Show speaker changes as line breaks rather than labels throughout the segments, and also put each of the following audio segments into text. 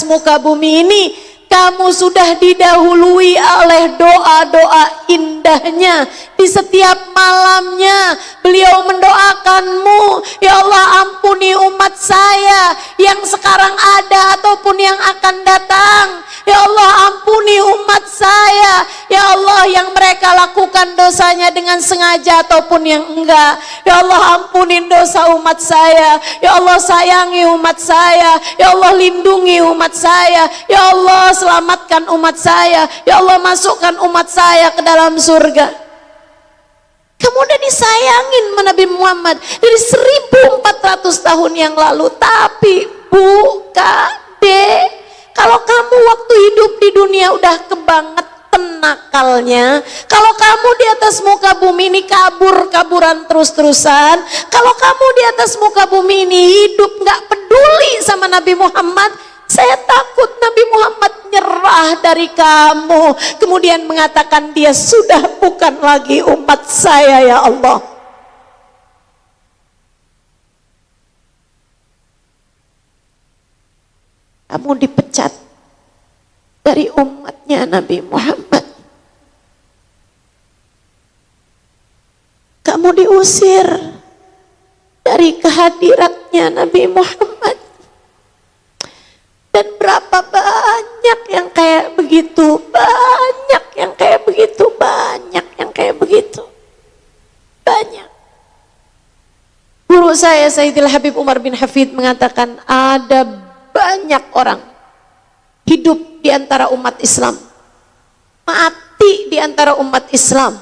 muka bumi ini, kamu sudah didahului oleh doa-doa indahnya. Di setiap malamnya beliau mendoakanmu, ya Allah ampuni umat saya yang sekarang ada ataupun yang akan datang. Ya Allah ampuni umat saya, ya Allah yang mereka lakukan dosanya dengan sengaja ataupun yang enggak. Ya Allah ampunin dosa umat saya, ya Allah sayangi umat saya, ya Allah lindungi umat saya, ya Allah selamatkan umat saya, ya Allah masukkan umat saya ke dalam surga. Kamu udah disayangin sama Nabi Muhammad dari 1400 tahun yang lalu. Tapi Bu, Kak, Dek, kalau kamu waktu hidup di dunia udah kebangetan nakalnya, kalau kamu di atas muka bumi ini kabur-kaburan terus-terusan, kalau kamu di atas muka bumi ini hidup gak peduli sama Nabi Muhammad, saya takut Nabi Muhammad nyerah dari kamu, kemudian mengatakan dia sudah bukan lagi umat saya, ya Allah. Kamu dipecat dari umatnya Nabi Muhammad. Kamu diusir dari kehadiratnya Nabi Muhammad. Dan berapa banyak yang kayak begitu, banyak yang kayak begitu, banyak yang kayak begitu, banyak. Guru saya Sayyidil Habib Umar bin Hafid mengatakan ada banyak orang hidup di antara umat Islam, mati di antara umat Islam,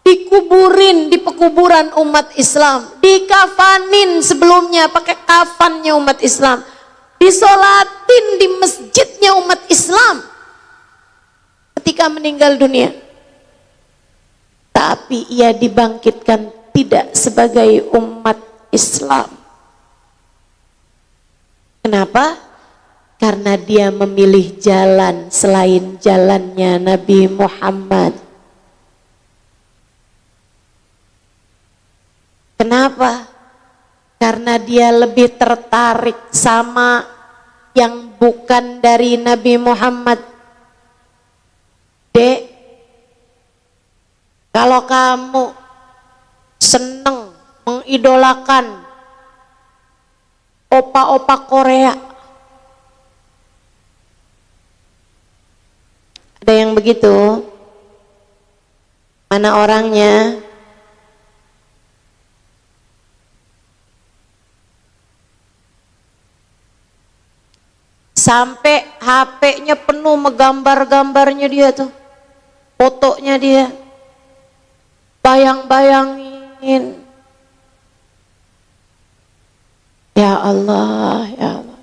dikuburin di pekuburan umat Islam, dikafanin sebelumnya pakai kafannya umat Islam, disolatin di masjidnya umat Islam ketika meninggal dunia, tapi ia dibangkitkan tidak sebagai umat Islam. Kenapa? Karena dia memilih jalan selain jalannya Nabi Muhammad. Kenapa? Karena dia lebih tertarik sama yang bukan dari Nabi Muhammad. Dek, kalau kamu seneng mengidolakan opa-opa Korea, ada yang begitu? Mana orangnya? Sampai HP-nya penuh menggambar-gambarnya dia tuh, fotonya dia, bayang-bayangin. Ya Allah, ya Allah.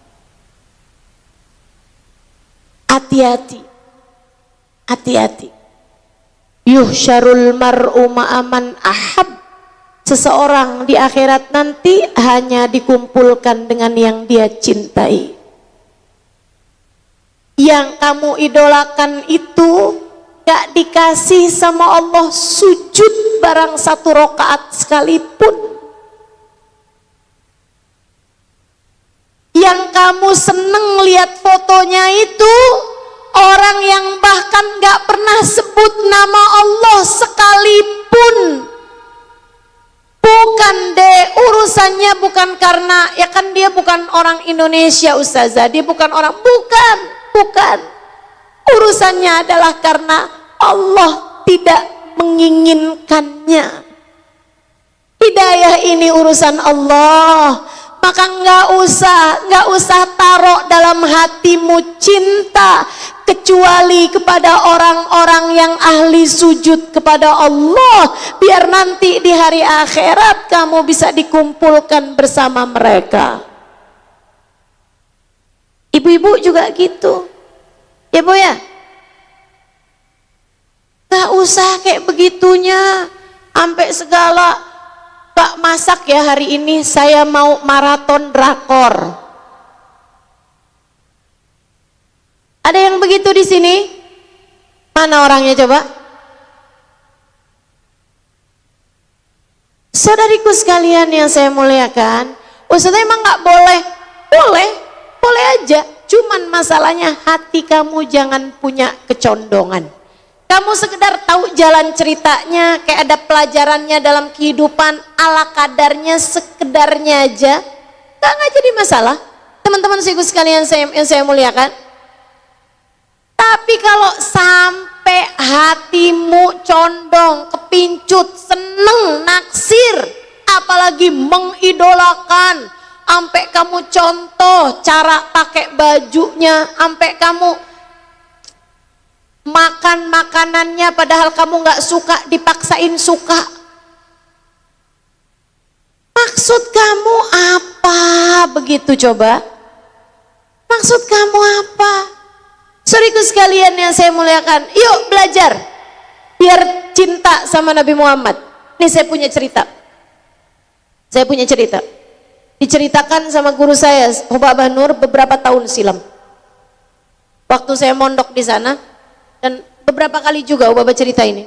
Hati-hati, hati-hati. Yuhsyarul mar'u ma'aman ahab. Seseorang di akhirat nanti hanya dikumpulkan dengan yang dia cintai. Yang kamu idolakan itu gak dikasih sama Allah sujud barang 1 rakaat sekalipun. Yang kamu seneng lihat fotonya itu orang yang bahkan gak pernah sebut nama Allah sekalipun. Bukan deh, urusannya bukan karena, ya kan dia bukan orang Indonesia Ustazah, dia bukan orang, bukan. Urusannya adalah karena Allah tidak menginginkannya. Hidayah ini urusan Allah, maka nggak usah taruh dalam hatimu cinta kecuali kepada orang-orang yang ahli sujud kepada Allah, biar nanti di hari akhirat kamu bisa dikumpulkan bersama mereka. Ibu-ibu juga gitu, ya Bu ya. Gak usah kayak begitunya, sampai segala Pak masak ya hari ini, saya mau maraton drakor. Ada yang begitu di sini? Mana orangnya coba? Saudariku sekalian yang saya muliakan, Ustaz emang nggak boleh? Boleh. boleh aja. Cuman masalahnya hati kamu jangan punya kecondongan. Kamu sekedar tahu jalan ceritanya, kayak ada pelajarannya dalam kehidupan, ala kadarnya, sekedarnya aja, nggak jadi masalah. Teman-teman sekalian yang saya muliakan. Tapi kalau sampai hatimu condong, kepincut, seneng, naksir, apalagi mengidolakan, sampai kamu contoh cara pakai bajunya, sampai kamu makan makanannya padahal kamu nggak suka dipaksain suka. Maksud kamu apa begitu coba? Maksud kamu apa? Saudaraku sekalian yang saya muliakan, yuk belajar biar cinta sama Nabi Muhammad. Ini saya punya cerita. Saya punya cerita. Diceritakan sama guru saya, Hubabah Nur, beberapa tahun silam. Waktu saya mondok di sana, dan beberapa kali juga Hubabah cerita ini.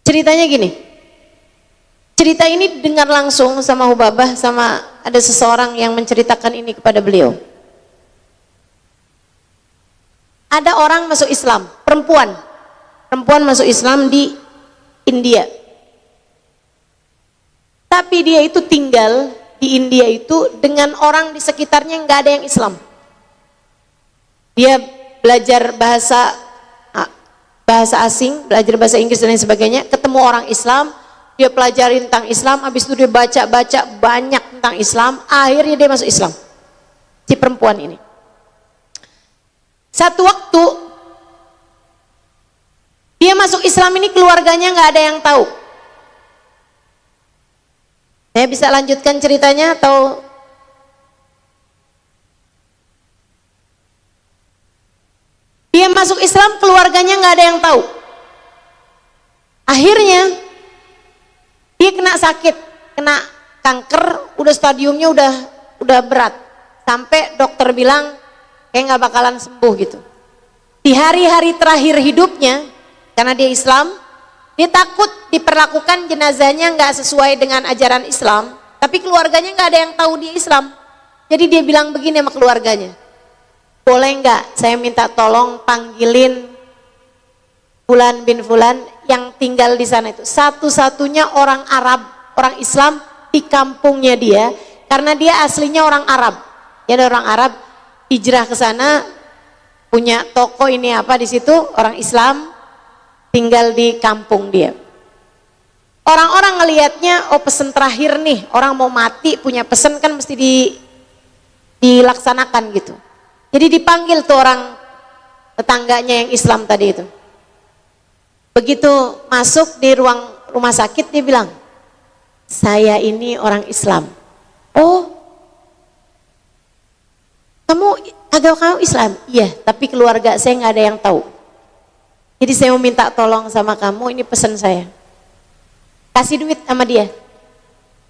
Ceritanya gini. Cerita ini dengar langsung sama Hubabah, sama ada seseorang yang menceritakan ini kepada beliau. Ada orang masuk Islam, perempuan masuk Islam di India. Tapi dia itu tinggal di India itu dengan orang di sekitarnya nggak ada yang Islam. Dia belajar bahasa asing, belajar bahasa Inggris dan lain sebagainya, ketemu orang Islam, dia pelajari tentang Islam, habis itu dia baca banyak tentang Islam, akhirnya dia masuk Islam. Si perempuan ini. Satu waktu dia masuk Islam ini keluarganya nggak ada yang tahu. Saya bisa lanjutkan ceritanya atau dia masuk Islam keluarganya nggak ada yang tahu. Akhirnya dia kena sakit, kena kanker, udah stadiumnya udah berat, sampai dokter bilang kayak nggak bakalan sembuh gitu. Di hari-hari terakhir hidupnya, karena dia Islam, dia takut diperlakukan jenazahnya nggak sesuai dengan ajaran Islam, tapi keluarganya nggak ada yang tahu dia Islam. Jadi dia bilang begini sama keluarganya, boleh nggak saya minta tolong panggilin Fulan bin Fulan yang tinggal di sana itu, satu-satunya orang Arab, orang Islam di kampungnya dia, karena dia aslinya orang Arab. Dia ada orang Arab hijrah ke sana, punya toko ini apa di situ, orang Islam tinggal di kampung dia. Orang-orang ngelihatnya, oh pesen terakhir nih, orang mau mati punya pesen kan mesti dilaksanakan gitu. Jadi dipanggil tuh orang tetangganya yang Islam tadi itu. Begitu masuk di ruang rumah sakit, dia bilang, saya ini orang Islam. Oh, agama kamu Islam? Iya, tapi keluarga saya nggak ada yang tahu. Jadi saya mau minta tolong sama kamu, ini pesan saya. Kasih duit sama dia,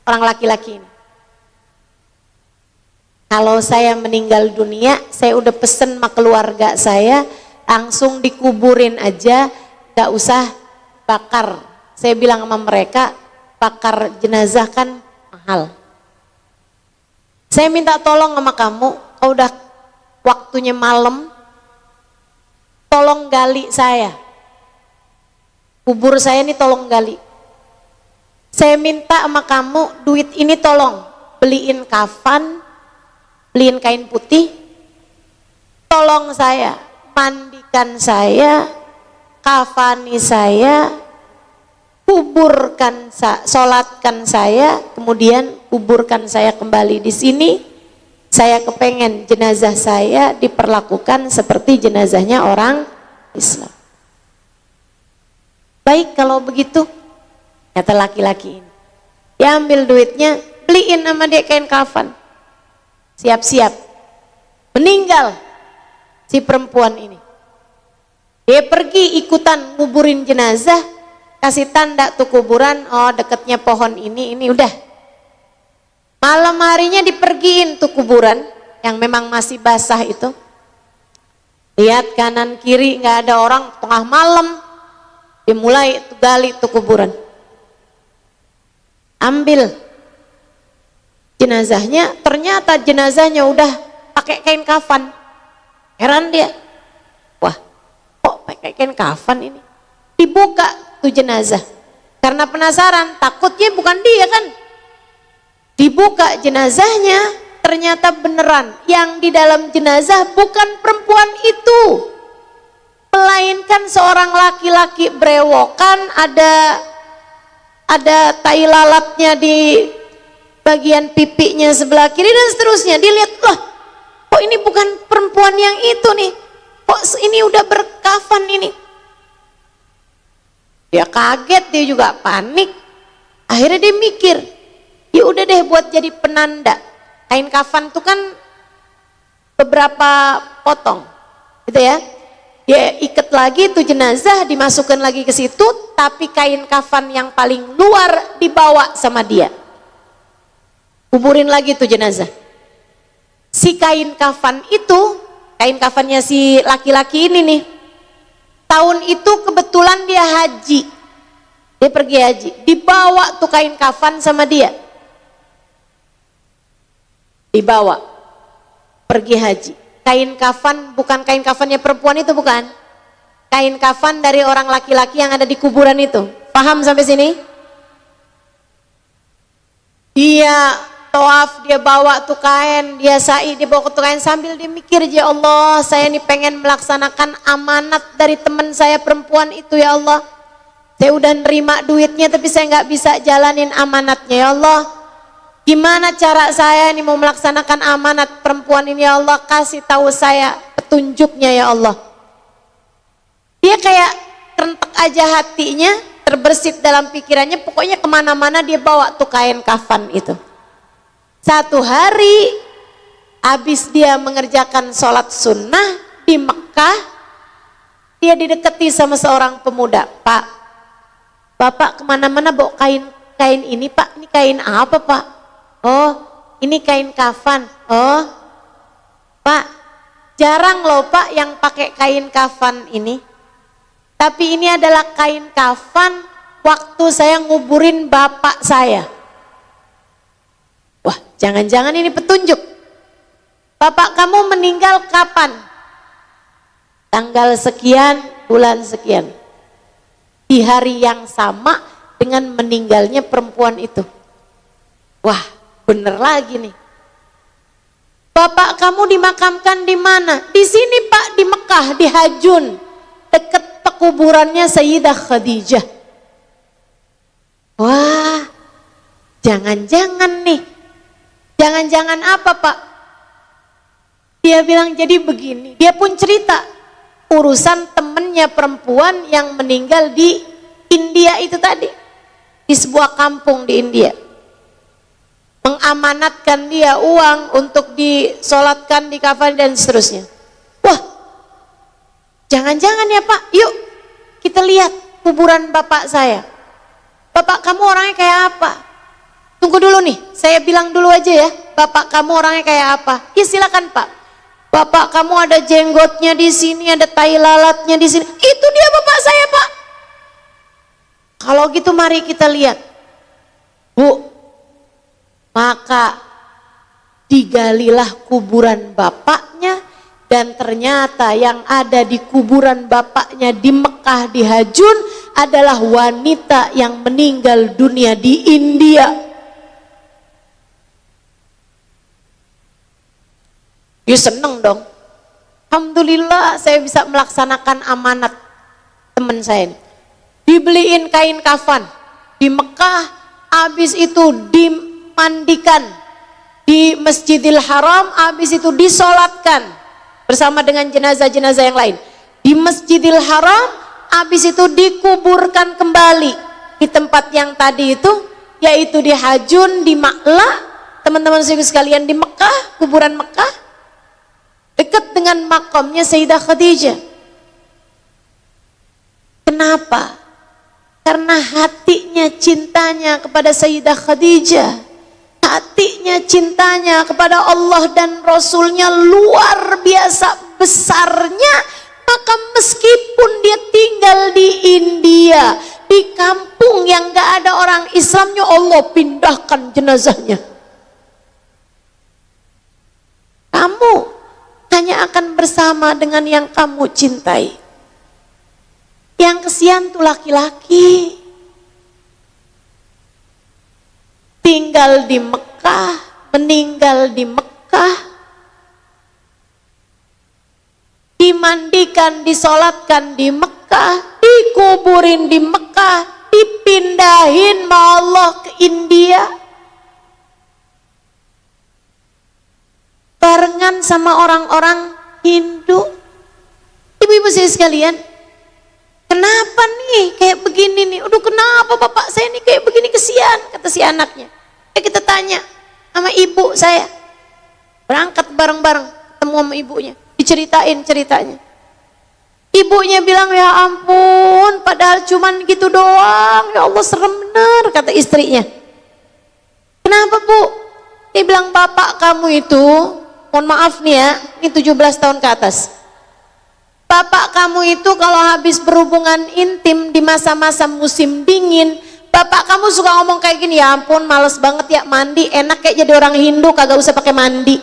orang laki-laki ini. Kalau saya meninggal dunia, saya udah pesen sama keluarga saya, langsung dikuburin aja, gak usah bakar. Saya bilang sama mereka, bakar jenazah kan mahal. Saya minta tolong sama kamu, kalau udah waktunya malam, tolong gali saya, kubur saya ini tolong gali. Saya minta sama kamu duit ini tolong beliin kafan, beliin kain putih, tolong saya mandikan saya, kafani saya, kuburkan, sholatkan saya, kemudian kuburkan saya kembali di sini. Saya kepengen jenazah saya diperlakukan seperti jenazahnya orang Islam. Baik kalau begitu, kata laki-laki ini. Dia ambil duitnya, beliin sama dia kain kafan. Siap-siap. Meninggal si perempuan ini. Dia pergi ikutan nguburin jenazah, kasih tanda tuh kuburan, oh dekatnya pohon ini udah. Malam harinya dipergiin tuh kuburan yang memang masih basah itu. Lihat kanan kiri nggak ada orang, tengah malam dimulai tuh gali tuh kuburan. Ambil jenazahnya, ternyata jenazahnya udah pakai kain kafan. Heran dia, wah kok pakai kain kafan ini? Dibuka tuh jenazah, karena penasaran, takutnya bukan dia kan. Dibuka jenazahnya, ternyata beneran yang di dalam jenazah bukan perempuan itu, melainkan seorang laki-laki berewokan, ada tai lalatnya di bagian pipinya sebelah kiri dan seterusnya. Dilihat, loh kok ini bukan perempuan yang itu nih, kok ini udah berkafan ini. Dia kaget, dia juga panik. Akhirnya dia mikir, ya udah deh buat jadi penanda. Kain kafan itu kan beberapa potong gitu ya, dia ikat lagi tuh jenazah, dimasukkan lagi ke situ, tapi kain kafan yang paling luar dibawa sama dia, kuburin lagi tuh jenazah. Si kain kafan itu, kain kafannya si laki-laki ini nih, tahun itu kebetulan dia haji, dia pergi haji, dibawa tuh kain kafan sama dia, dibawa pergi haji. Kain kafan bukan kain kafannya perempuan itu, bukan. Kain kafan dari orang laki-laki yang ada di kuburan itu. Paham sampai sini? Dia tawaf, dia bawa tuh kain, dia sa'i, dia bawa tuh kain sambil dia mikir, ya Allah, saya ini pengen melaksanakan amanat dari teman saya perempuan itu, ya Allah. Saya udah nerima duitnya tapi saya nggak bisa jalanin amanatnya, ya Allah. Gimana cara saya ini mau melaksanakan amanat perempuan ini, ya Allah, kasih tahu saya petunjuknya, ya Allah. Dia kayak rentek aja hatinya, terbersit dalam pikirannya, pokoknya kemana-mana dia bawa tuh kain kafan itu. Satu hari habis dia mengerjakan sholat sunnah di Mekah, dia didekati sama seorang pemuda. Pak, Bapak kemana-mana bawa kain ini, Pak, ini kain apa, Pak? Oh, ini kain kafan. Oh, Pak, jarang loh Pak yang pakai kain kafan ini. Tapi ini adalah kain kafan waktu saya nguburin bapak saya. Wah, jangan-jangan ini petunjuk. Bapak kamu meninggal kapan? Tanggal sekian, bulan sekian. Di hari yang sama dengan meninggalnya perempuan itu. Wah, bener lagi nih. Bapak kamu dimakamkan di mana? Di sini Pak, di Mekah, di Hajun, dekat pekuburannya Sayyidah Khadijah. Wah, jangan-jangan nih. Jangan-jangan apa Pak? Dia bilang jadi begini. Dia pun cerita urusan temennya perempuan yang meninggal di India itu tadi, di sebuah kampung di India. Mengamanatkan dia uang untuk disolatkan, di kafan dan seterusnya. Wah, jangan-jangan ya Pak, yuk kita lihat kuburan bapak saya. Bapak kamu orangnya kayak apa? Tunggu dulu nih, saya bilang dulu aja ya, bapak kamu orangnya kayak apa? Ya silakan Pak. Bapak kamu ada jenggotnya di sini, ada tai lalatnya di sini. Itu dia bapak saya Pak. Kalau gitu mari kita lihat. Bu, maka digalilah kuburan bapaknya, dan ternyata yang ada di kuburan bapaknya di Mekah, di Hajun, adalah wanita yang meninggal dunia di India. Ya seneng dong. Alhamdulillah saya bisa melaksanakan amanat teman saya ini. Dibeliin kain kafan di Mekah, habis itu dimandikan di Masjidil Haram, habis itu disolatkan bersama dengan jenazah-jenazah yang lain di Masjidil Haram, habis itu dikuburkan kembali di tempat yang tadi itu, yaitu di Hajun, di Ma'la, teman-teman sekalian, di Mekah, kuburan Mekah, dekat dengan makamnya Sayyidah Khadijah. Kenapa? Karena hatinya cintanya kepada Sayyidah Khadijah, hatinya cintanya kepada Allah dan Rasulnya luar biasa besarnya. Maka meskipun dia tinggal di India, di kampung yang gak ada orang Islamnya, Allah pindahkan jenazahnya. sama dengan yang kamu cintai. Yang kesian tuh laki-laki. Tinggal di Mekah, meninggal di Mekah, dimandikan, disolatkan di Mekah, dikuburin di Mekah, dipindahin sama Allah ke India, barengan sama orang-orang Hindu. Ibu-ibu saya sekalian, kenapa nih kayak begini nih? Aduh, kenapa bapak saya nih kayak begini, kesian, kata si anaknya. Kita tanya sama ibu saya, berangkat bareng-bareng, ketemu sama ibunya, diceritain ceritanya. Ibunya bilang, ya ampun, padahal cuman gitu doang, ya Allah serem bener, kata istrinya. Kenapa bu? Dia bilang, bapak kamu itu, mohon maaf nih ya, ini 17 tahun ke atas. Bapak kamu itu kalau habis berhubungan intim di masa-masa musim dingin, bapak kamu suka ngomong kayak gini, ya ampun males banget ya mandi, enak kayak jadi orang Hindu kagak usah pakai mandi.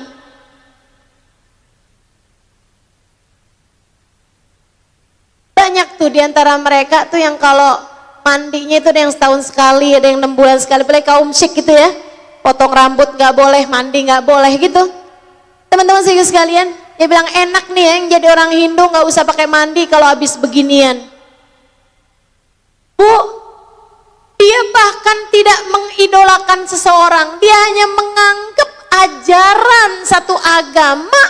Banyak tuh diantara mereka tuh yang kalau mandinya itu ada yang setahun sekali, ada yang 6 bulan sekali, apalagi kaum syik gitu ya, potong rambut nggak boleh, mandi nggak boleh gitu. Teman-teman sekalian, dia bilang enak nih ya yang jadi orang Hindu nggak usah pakai mandi kalau habis beginian. Bu, dia bahkan tidak mengidolakan seseorang, dia hanya menganggap ajaran satu agama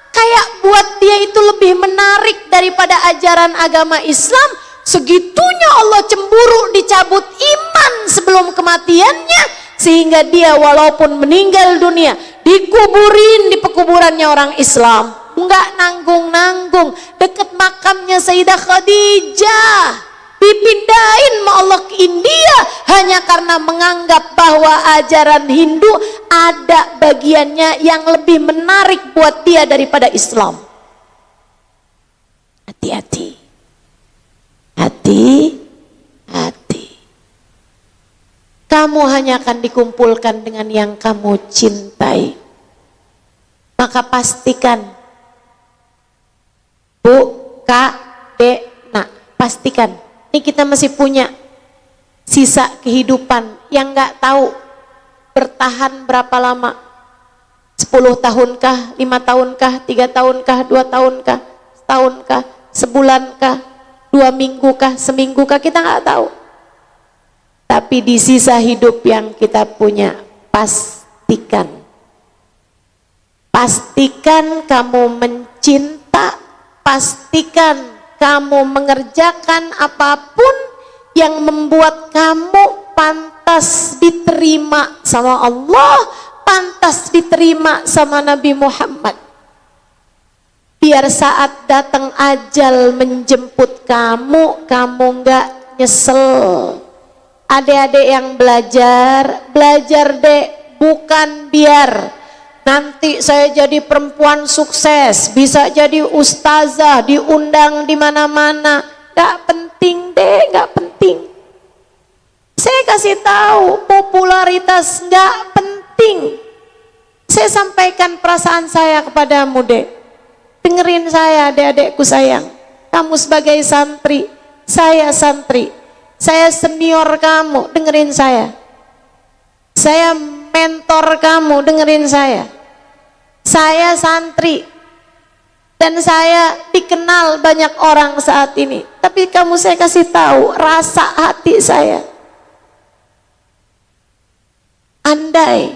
kayak buat dia itu lebih menarik daripada ajaran agama Islam. Segitunya Allah cemburu dicabut iman sebelum kematiannya, sehingga dia walaupun meninggal dunia dikuburin di pekuburannya orang Islam, nggak nanggung-nanggung, deket makamnya Sayyidah Khadijah, dipindahin sama Allah ke India hanya karena menganggap bahwa ajaran Hindu ada bagiannya yang lebih menarik buat dia daripada Islam. Hati-hati, hati-hati. Kamu hanya akan dikumpulkan dengan yang kamu cintai. Maka pastikan, Bu, Kak, Dek, Nak, pastikan ini kita masih punya sisa kehidupan yang nggak tahu bertahan berapa lama. 10 tahunkah, 5 tahunkah, 3 tahunkah, 2 tahunkah, setahunkah, sebulankah, 2 minggukah, semiggukah, kita nggak tahu. Tapi di sisa hidup yang kita punya, pastikan kamu mencinta, pastikan kamu mengerjakan apapun yang membuat kamu pantas diterima sama Allah, pantas diterima sama Nabi Muhammad. Biar saat datang ajal menjemput kamu, kamu nggak nyesel. Adik-adik yang belajar dek, bukan biar nanti saya jadi perempuan sukses, bisa jadi ustazah, diundang di mana-mana. Gak penting deh, gak penting. Saya kasih tahu, popularitas gak penting. Saya sampaikan perasaan saya kepadamu dek. Dengerin saya adik-adikku sayang. Kamu sebagai santri, saya santri. Saya senior kamu, dengerin saya. Saya mentor kamu, dengerin saya. Saya santri dan saya dikenal banyak orang saat ini. Tapi kamu saya kasih tahu rasa hati saya. Andai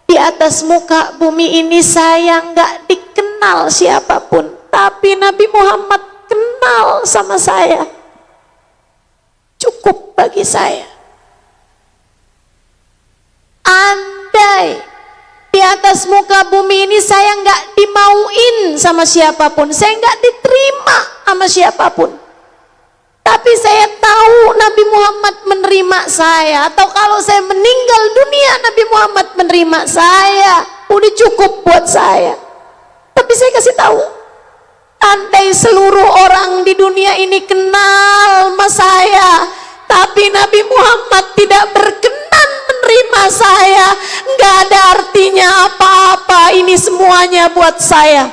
di atas muka bumi ini saya nggak dikenal siapapun, tapi Nabi Muhammad kenal sama saya, cukup bagi saya. Andai di atas muka bumi ini saya nggak dimauin sama siapapun, saya nggak diterima sama siapapun, tapi saya tahu Nabi Muhammad menerima saya, atau kalau saya meninggal dunia Nabi Muhammad menerima saya, udah cukup buat saya. Tapi saya kasih tahu, andai seluruh orang di dunia ini kenal sama saya, tapi Nabi Muhammad tidak berkenan menerima saya, nggak ada artinya apa-apa. Ini semuanya buat saya.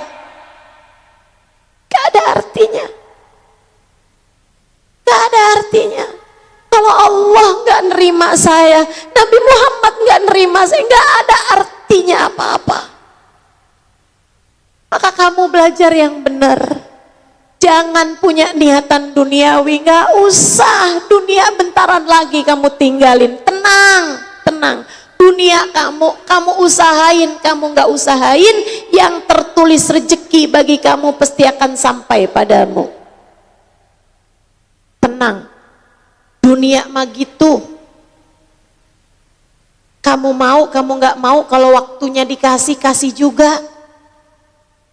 Gak ada artinya. Kalau Allah gak nerima saya, Nabi Muhammad gak nerima saya, gak ada artinya apa-apa. Maka kamu belajar yang benar. Jangan punya niatan duniawi, gak usah. Dunia bentaran lagi kamu tinggalin. Tenang, tenang. Dunia kamu usahain, kamu gak usahain, yang tertulis rezeki bagi kamu pasti akan sampai padamu. Tenang. Dunia mah gitu. Kamu mau, kamu gak mau, kalau waktunya dikasih, kasih juga.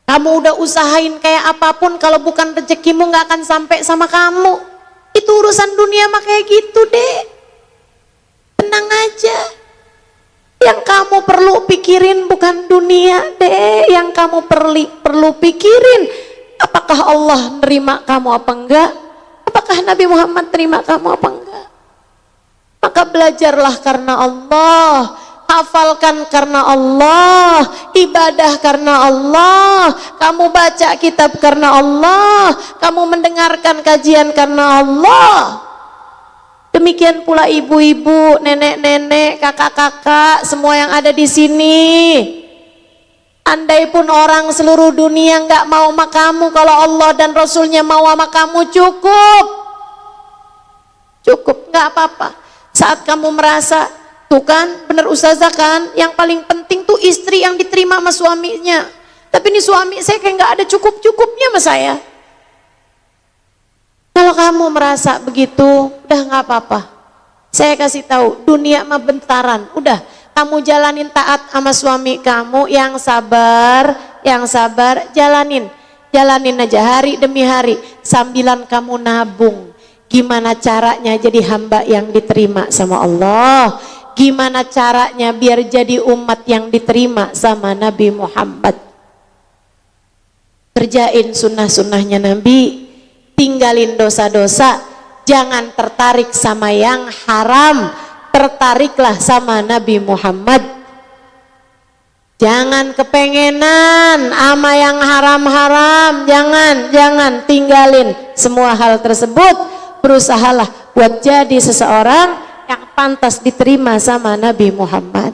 Kamu udah usahain kayak apapun, kalau bukan rezekimu gak akan sampai sama kamu. Itu urusan dunia mah kayak gitu deh. Tenang aja. Yang kamu perlu pikirin bukan dunia deh. Yang kamu perlu pikirin, apakah Allah nerima kamu apa enggak? Apakah Nabi Muhammad terima kamu apa enggak? Maka belajarlah karena Allah, hafalkan karena Allah, ibadah karena Allah, kamu baca kitab karena Allah, kamu mendengarkan kajian karena Allah. Demikian pula ibu-ibu, nenek-nenek, kakak-kakak, semua yang ada di sini. Andai pun orang seluruh dunia nggak mau sama kamu, kalau Allah dan Rasulnya mau sama kamu, cukup, nggak apa-apa. Saat kamu merasa, tuh kan, bener ustazah kan, yang paling penting tuh istri yang diterima sama suaminya. Tapi ini suami saya kayak nggak ada cukup-cukupnya sama saya. Kalau kamu merasa begitu, udah nggak apa-apa. Saya kasih tahu, dunia mah bentaran, udah. Kamu jalanin taat sama suami kamu, yang sabar, jalanin aja hari demi hari, sambilan kamu nabung. Gimana caranya jadi hamba yang diterima sama Allah? Gimana caranya biar jadi umat yang diterima sama Nabi Muhammad? Kerjain sunnah-sunnahnya Nabi, tinggalin dosa-dosa, jangan tertarik sama yang haram. Tertariklah sama Nabi Muhammad. Jangan kepengenan sama yang haram-haram, jangan tinggalin semua hal tersebut. Berusahalah buat jadi seseorang yang pantas diterima sama Nabi Muhammad.